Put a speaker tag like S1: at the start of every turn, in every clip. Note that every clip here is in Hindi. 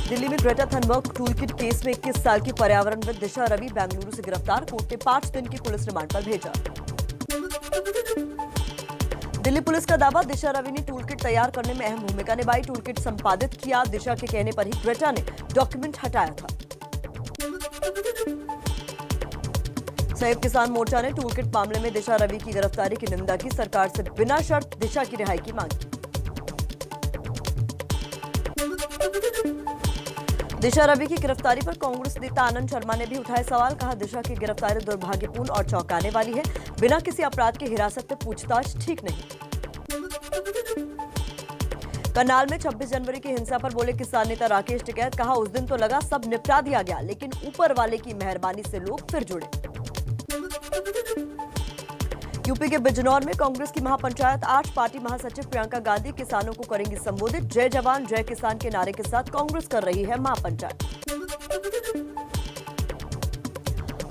S1: दिल्ली में ग्रेटा थनबर्ग टूलकिट केस में 21 साल की पर्यावरणविद दिशा रवि बेंगलुरु से गिरफ्तार। कोर्ट ने 5 दिन की पुलिस रिमांड पर भेजा। दिल्ली पुलिस का दावा, दिशा रवि ने टूलकिट तैयार करने में अहम भूमिका निभाई। टूलकिट संपादित किया। दिशा के कहने पर ही ग्रेटा ने डॉक्यूमेंट हटाया था। संयुक्त किसान मोर्चा ने टूलकिट मामले में दिशा रवि की गिरफ्तारी की निंदा की। सरकार से बिना शर्त दिशा की रिहाई की मांग की। दिशा रवि की गिरफ्तारी पर कांग्रेस नेता आनंद शर्मा ने भी उठाए सवाल। कहा, दिशा की गिरफ्तारी दुर्भाग्यपूर्ण और चौंकाने वाली है। बिना किसी अपराध की हिरासत में पूछताछ ठीक नहीं। करनाल में 26 जनवरी की हिंसा पर बोले किसान नेता राकेश टिकैत। कहा, उस दिन तो लगा सब निपटा दिया गया, लेकिन ऊपर वाले की मेहरबानी से लोग फिर जुड़े। यूपी के बिजनौर में कांग्रेस की महापंचायत। 8 पार्टी महासचिव प्रियंका गांधी किसानों को करेंगी संबोधित। जय जवान जय किसान के नारे के साथ कांग्रेस कर रही है महापंचायत।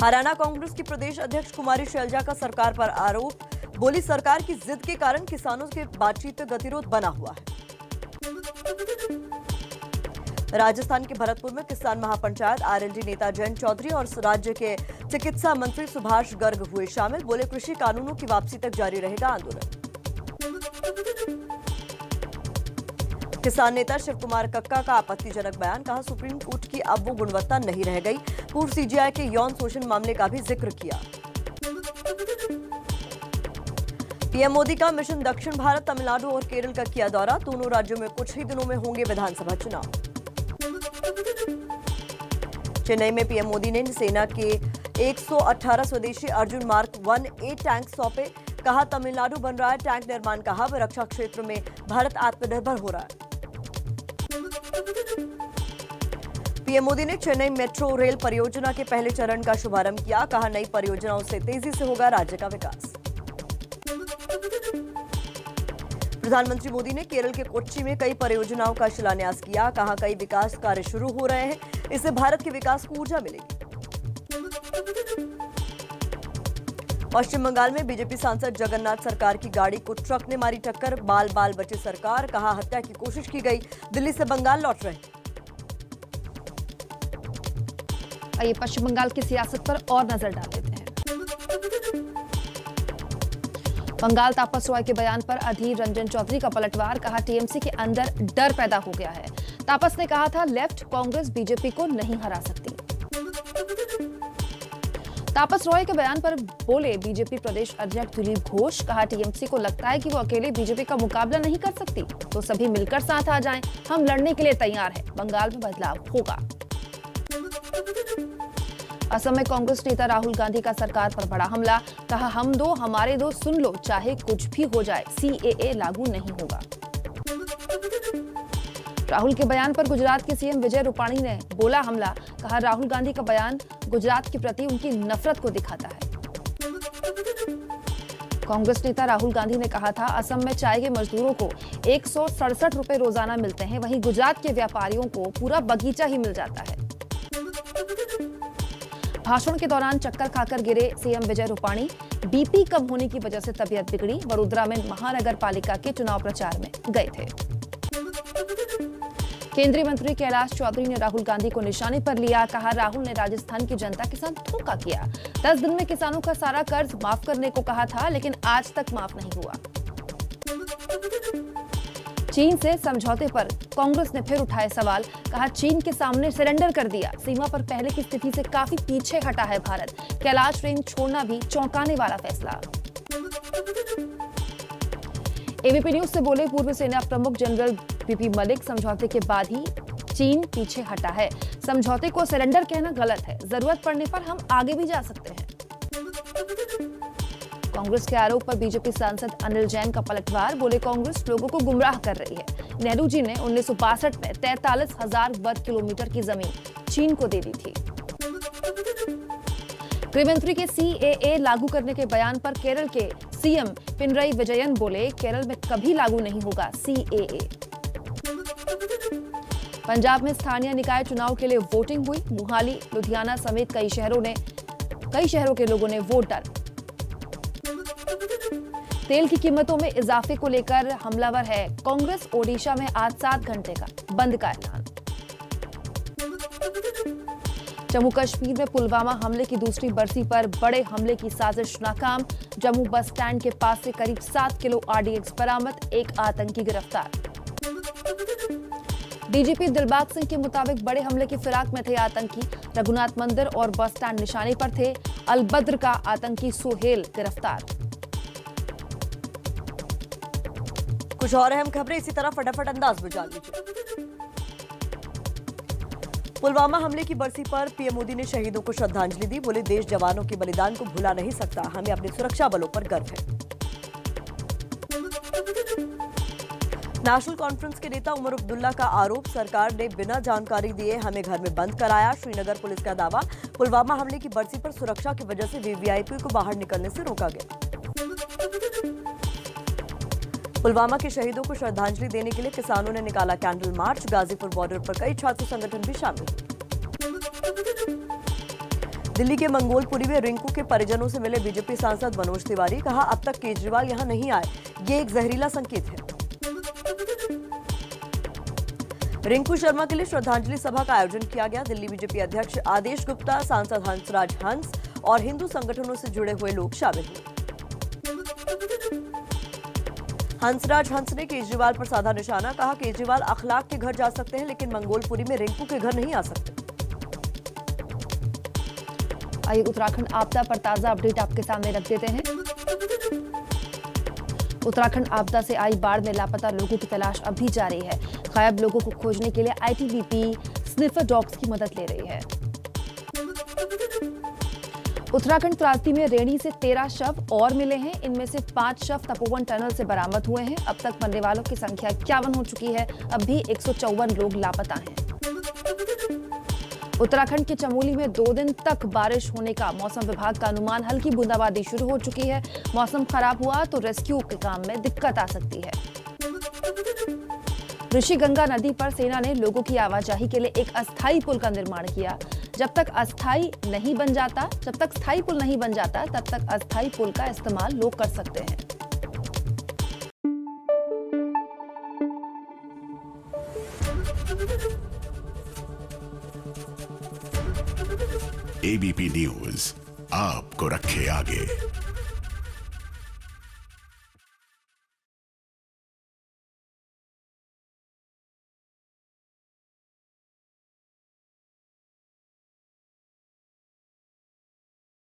S1: हरियाणा कांग्रेस की प्रदेश अध्यक्ष कुमारी शैलजा का सरकार पर आरोप। बोली, सरकार की जिद के कारण किसानों के बातचीत में गतिरोध बना हुआ है। राजस्थान के भरतपुर में किसान महापंचायत। आरएलडी नेता जयंत चौधरी और राज्य के चिकित्सा मंत्री सुभाष गर्ग हुए शामिल। बोले, कृषि कानूनों की वापसी तक जारी रहेगा आंदोलन। किसान नेता शिव कुमार कक्का का आपत्तिजनक बयान। कहा, सुप्रीम कोर्ट की अब वो गुणवत्ता नहीं रह गई। पूर्व सीजीआई के यौन शोषण मामले का भी जिक्र किया। पीएम मोदी का मिशन दक्षिण भारत, तमिलनाडु और केरल का किया दौरा। दोनों राज्यों में कुछ ही दिनों में होंगे विधानसभा चुनाव। चेन्नई में पीएम मोदी ने सेना के 118 स्वदेशी अर्जुन मार्क 1A टैंक सौंपे। कहा, तमिलनाडु बन रहा है टैंक निर्माण का हब। रक्षा क्षेत्र में भारत आत्मनिर्भर हो रहा है। पीएम मोदी ने चेन्नई मेट्रो रेल परियोजना के पहले चरण का शुभारंभ किया। कहा, नई परियोजनाओं से तेजी से होगा राज्य का विकास। प्रधानमंत्री मोदी ने केरल के कोच्चि में कई परियोजनाओं का शिलान्यास किया। कहा, कई विकास कार्य शुरू हो रहे हैं। इससे भारत के विकास को ऊर्जा मिलेगी। पश्चिम बंगाल में बीजेपी सांसद जगन्नाथ सरकार की गाड़ी को ट्रक ने मारी टक्कर। बाल बाल बचे सरकार। कहा, हत्या की कोशिश की गई। दिल्ली से बंगाल लौट रहे।
S2: आइए पश्चिम बंगाल की सियासत पर और नजर डाल लेते हैं। बंगाल तापस रॉय के बयान पर अधीर रंजन चौधरी का पलटवार। कहा, टीएमसी के अंदर डर पैदा हो गया है। तापस ने कहा था, लेफ्ट कांग्रेस बीजेपी को नहीं हरा सकती। तापस रॉय के बयान पर बोले बीजेपी प्रदेश अध्यक्ष दिलीप घोष। कहा, टीएमसी को लगता है कि वो अकेले बीजेपी का मुकाबला नहीं कर सकती, तो सभी मिलकर साथ आ जाएं। हम लड़ने के लिए तैयार हैं। बंगाल में बदलाव होगा। असम में कांग्रेस नेता राहुल गांधी का सरकार पर बड़ा हमला। कहा, हम दो हमारे दो, सुन लो चाहे कुछ भी हो जाए, सीएए लागू नहीं होगा। राहुल के बयान पर गुजरात के सीएम विजय रूपाणी ने बोला हमला। कहा, राहुल गांधी का बयान गुजरात के प्रति उनकी नफरत को दिखाता है। कांग्रेस नेता राहुल गांधी ने कहा था, असम में चाय के मजदूरों को 167 रुपए रोजाना मिलते हैं, वहीं गुजरात के व्यापारियों को पूरा बगीचा ही मिल जाता है। भाषण के दौरान चक्कर खाकर गिरे सीएम विजय रूपाणी। बीपी कम होने की वजह से तबीयत बिगड़ी। वडोदरा में महानगर पालिका के चुनाव प्रचार में गए थे। केंद्रीय मंत्री कैलाश चौधरी ने राहुल गांधी को निशाने पर लिया। कहा, राहुल ने राजस्थान की जनता के साथ धोखा किया। 10 दिन में किसानों का सारा कर्ज माफ करने को कहा था, लेकिन आज तक माफ नहीं हुआ। चीन से समझौते पर कांग्रेस ने फिर उठाए सवाल। कहा, चीन के सामने सरेंडर कर दिया। सीमा पर पहले की स्थिति से काफी पीछे हटा है भारत। कैलाश रेंज छोड़ना भी चौंकाने वाला फैसला। एबीपी न्यूज से बोले पूर्व सेना प्रमुख जनरल बीपी मलिक, समझौते के बाद ही चीन पीछे हटा है। समझौते को सरेंडर कहना गलत है। जरूरत पड़ने पर हम आगे भी जा सकते हैं। कांग्रेस के आरोप पर बीजेपी सांसद अनिल जैन का पलटवार। बोले, कांग्रेस लोगों को गुमराह कर रही है। नेहरू जी ने 1962 में 43,000 वर्ग किलोमीटर की जमीन चीन को दे दी थी। गृहमंत्री के सीएए लागू करने के बयान पर केरल के सीएम पिनरई विजयन बोले, केरल में कभी लागू नहीं होगा सीएए। पंजाब में स्थानीय निकाय चुनाव के लिए वोटिंग हुई। मोहाली, लुधियाना समेत कई शहरों के लोगों ने वोट डाले। तेल की कीमतों में इजाफे को लेकर हमलावर है कांग्रेस। ओडिशा में आज 7 घंटे का बंद का ऐलान। जम्मू कश्मीर में पुलवामा हमले की दूसरी बरसी पर बड़े हमले की साजिश नाकाम। जम्मू बस स्टैंड के पास से करीब 7 किलो RDX बरामद, एक आतंकी गिरफ्तार। डीजीपी दिलबाग सिंह के मुताबिक बड़े हमले की फिराक में थे आतंकी। रघुनाथ मंदिर और बस स्टैंड निशाने पर थे। अलबद्र का आतंकी सुहेल गिरफ्तार।
S1: कुछ और अहम खबरें इसी तरह फटाफट अंदाज में जान लीजिए। पुलवामा हमले की बरसी पर पीएम मोदी ने शहीदों को श्रद्धांजलि दी। बोले, देश जवानों के बलिदान को भुला नहीं सकता, हमें अपने सुरक्षा बलों पर गर्व है। नेशनल कॉन्फ्रेंस के नेता उमर अब्दुल्ला का आरोप, सरकार ने बिना जानकारी दिए हमें घर में बंद कराया। श्रीनगर पुलिस का दावा, पुलवामा हमले की बरसी पर सुरक्षा की वजह से वीवीआईपी को बाहर निकलने से रोका गया। पुलवामा के शहीदों को श्रद्धांजलि देने के लिए किसानों ने निकाला कैंडल मार्च। गाजीपुर बॉर्डर पर कई छात्र संगठन भी शामिल हुए। दिल्ली के मंगोलपुरी में रिंकू के परिजनों से मिले बीजेपी सांसद मनोज तिवारी। कहा, अब तक केजरीवाल यहां नहीं आए, ये एक जहरीला संकेत है। रिंकू शर्मा के लिए श्रद्धांजलि सभा का आयोजन किया गया। दिल्ली बीजेपी अध्यक्ष आदेश गुप्ता, सांसद हंसराज हंस और हिंदू संगठनों से जुड़े हुए लोग शामिल हुए। हंसराज हंस ने केजरीवाल पर साधा निशाना। कहा, केजरीवाल अखलाक के घर जा सकते हैं लेकिन मंगोलपुरी में रिंकू के घर नहीं आ सकते।
S2: आइए उत्तराखंड आपदा पर ताजा अपडेट आपके सामने रख देते हैं। उत्तराखंड आपदा से आई बाढ़ में लापता लोगों की तलाश अब भी जारी है। गायब लोगों को खोजने के लिए ITBP स्निफर डॉग्स की मदद ले रही है। उत्तराखंड त्रासदी में रेणी से 13 शव और मिले हैं। इनमें से 5 शव तपोवन टनल से बरामद हुए हैं। अब तक मरने वालों की संख्या 51 हो चुकी है। अब भी 154 लोग लापता हैं। उत्तराखंड के चमोली में 2 दिन तक बारिश होने का मौसम विभाग का अनुमान। हल्की बूंदाबांदी शुरू हो चुकी है। मौसम खराब हुआ तो रेस्क्यू के काम में दिक्कत आ सकती है। ऋषिगंगा नदी पर सेना ने लोगों की आवाजाही के लिए एक अस्थायी पुल का निर्माण किया। जब तक स्थायी पुल नहीं बन जाता, तब तक अस्थायी पुल का इस्तेमाल लोग कर सकते हैं।
S3: ABP न्यूज आपको रखे आगे।